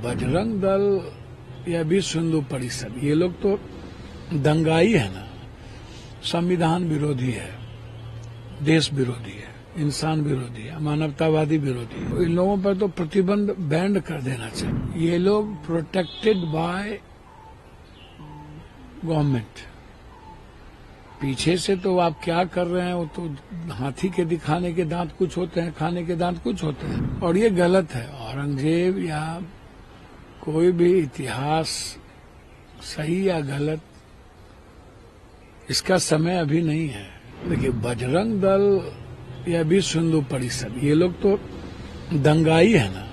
बजरंग दल या विश्व हिंदू परिषद, ये लोग तो दंगाई है ना, संविधान विरोधी है, देश विरोधी है, इंसान विरोधी है, मानवतावादी विरोधी है। इन लोगों पर तो प्रतिबंध बैंड कर देना चाहिए। ये लोग प्रोटेक्टेड बाय गवर्नमेंट। पीछे से तो आप क्या कर रहे हैं, वो तो हाथी के दिखाने के दांत कुछ होते हैं, खाने के दांत कुछ होते हैं, और ये गलत है। औरंगजेब या कोई भी इतिहास, सही या गलत, इसका समय अभी नहीं है। देखिए, बजरंग दल या विश्व हिंदू परिषद, ये लोग तो दंगाई है ना,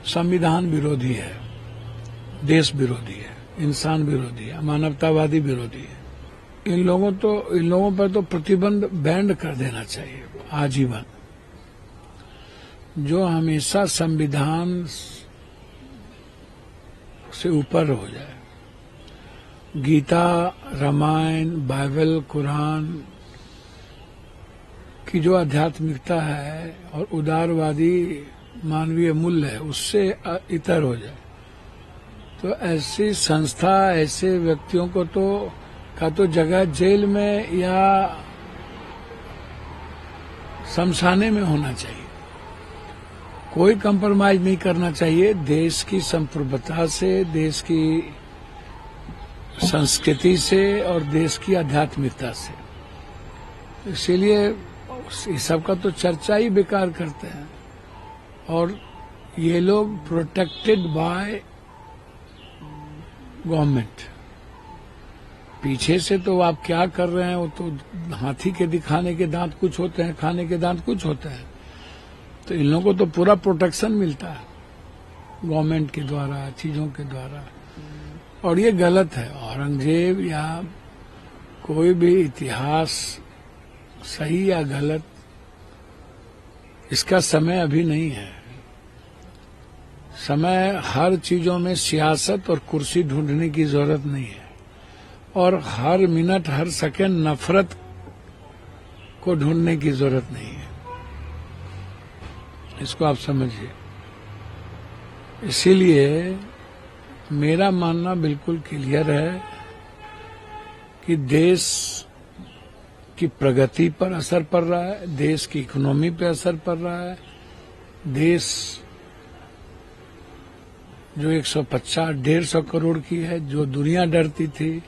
संविधान विरोधी है, देश विरोधी है, इंसान विरोधी है, मानवतावादी विरोधी है। इन लोगों पर तो प्रतिबंध बैंड कर देना चाहिए आजीवन। जो हमेशा संविधान से ऊपर हो जाए। गीता, रामायण, बाइबल, कुरान की जो आध्यात्मिकता है और उदारवादी मानवीय मूल्य है, उससे इतर हो जाए, तो ऐसी संस्था, ऐसे व्यक्तियों को तो जगह जेल में या शमशाने में होना चाहिए। कोई कंप्रोमाइज नहीं करना चाहिए देश की संप्रभुता से, देश की संस्कृति से और देश की आध्यात्मिकता से। इसीलिए इस सब का तो चर्चा ही बेकार करते हैं। और ये लोग प्रोटेक्टेड बाय गवर्नमेंट। पीछे से तो आप क्या कर रहे हैं, वो तो हाथी के दिखाने के दांत कुछ होते हैं, खाने के दांत कुछ होते हैं। तो इन लोगों को तो पूरा प्रोटेक्शन मिलता है गवर्नमेंट के द्वारा, चीजों के द्वारा, और ये गलत है। औरंगजेब या कोई भी इतिहास, सही या गलत, इसका समय अभी नहीं है। समय हर चीजों में सियासत और कुर्सी ढूंढने की जरूरत नहीं है, और हर मिनट, हर सेकंड नफरत को ढूंढने की जरूरत नहीं है। इसको आप समझिए। इसीलिए मेरा मानना बिल्कुल क्लियर है कि देश की प्रगति पर असर पड़ रहा है, देश की इकोनॉमी पर असर पड़ रहा है। देश जो 150-150 करोड़ की है, जो दुनिया डरती थी,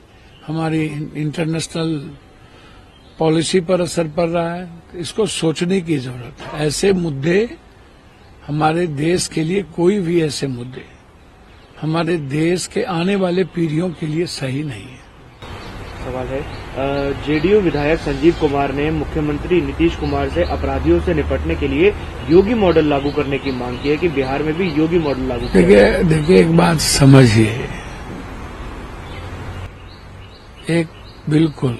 हमारी इंटरनेशनल पॉलिसी पर असर पड़ रहा है। इसको सोचने की जरूरत है। ऐसे मुद्दे हमारे देश के लिए, कोई भी ऐसे मुद्दे हमारे देश के आने वाले पीढ़ियों के लिए सही नहीं है। सवाल है, जेडीयू विधायक संजीव कुमार ने मुख्यमंत्री नीतीश कुमार से अपराधियों से निपटने के लिए योगी मॉडल लागू करने की मांग की है कि बिहार में भी योगी मॉडल लागू किया। देखिए, एक बात समझिए, एक बिल्कुल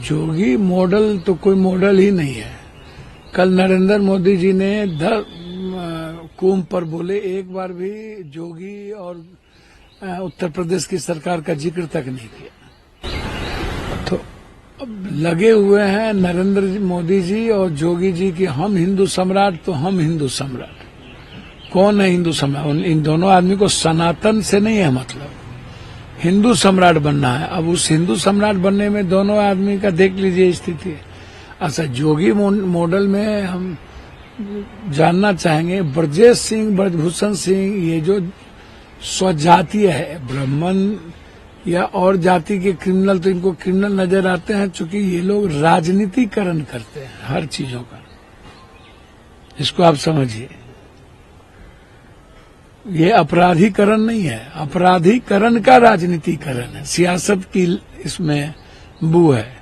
जोगी मॉडल तो कोई मॉडल ही नहीं है। कल नरेंद्र मोदी जी ने कुंभ पर बोले, एक बार भी जोगी और उत्तर प्रदेश की सरकार का जिक्र तक नहीं किया। तो अब लगे हुए हैं नरेंद्र मोदी जी और जोगी जी की हम हिंदू सम्राट, तो हम हिंदू सम्राट। कौन है हिंदू सम्राट? इन दोनों आदमी को सनातन से नहीं है मतलब, हिंदू सम्राट बनना है। अब उस हिंदू सम्राट बनने में दोनों आदमी का देख लीजिए स्थिति। अच्छा, जोगी मॉडल में हम जानना चाहेंगे, ब्रजेश सिंह, ब्रजभूषण सिंह, ये जो स्वजातीय है, ब्राह्मण या और जाति के क्रिमिनल, तो इनको क्रिमिनल नजर आते हैं, चूंकि ये लोग राजनीतिकरण करते हैं हर चीजों का। इसको आप समझिए। ये अपराधीकरण नहीं है, अपराधीकरण का राजनीतिकरण है, सियासत की इसमें बू है।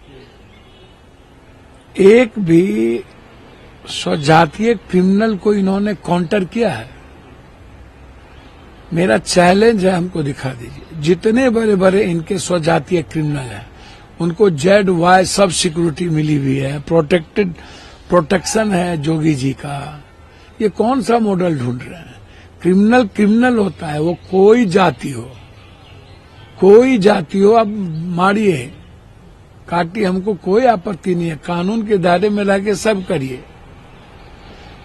एक भी स्वजातीय क्रिमिनल को इन्होंने काउंटर किया है? मेरा चैलेंज है, हमको दिखा दीजिए। जितने बड़े बड़े इनके स्वजातीय क्रिमिनल हैं, उनको ZY सब सिक्योरिटी मिली हुई है, प्रोटेक्शन है जोगी जी का। ये कौन सा मॉडल ढूंढ रहे हैं? क्रिमिनल क्रिमिनल होता है, वो कोई जाति हो, कोई जाति हो, अब मारिए, काटिए, हमको कोई आपत्ति नहीं है। कानून के दायरे में रह के सब करिए।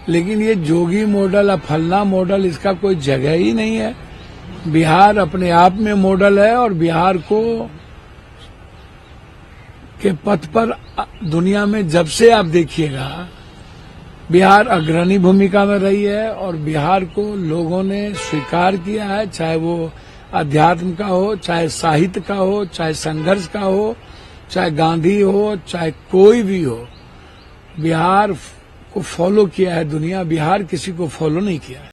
लेकिन ये जोगी मॉडल या फलना मॉडल, इसका कोई जगह ही नहीं है। बिहार अपने आप में मॉडल है और बिहार को के पथ पर दुनिया में जब से आप देखिएगा बिहार अग्रणी भूमिका में रही है और बिहार को लोगों ने स्वीकार किया है, चाहे वो अध्यात्म का हो, चाहे साहित्य का हो, चाहे संघर्ष का हो, चाहे गांधी हो, चाहे कोई भी हो। बिहार को फॉलो किया है दुनिया, बिहार किसी को फॉलो नहीं किया है।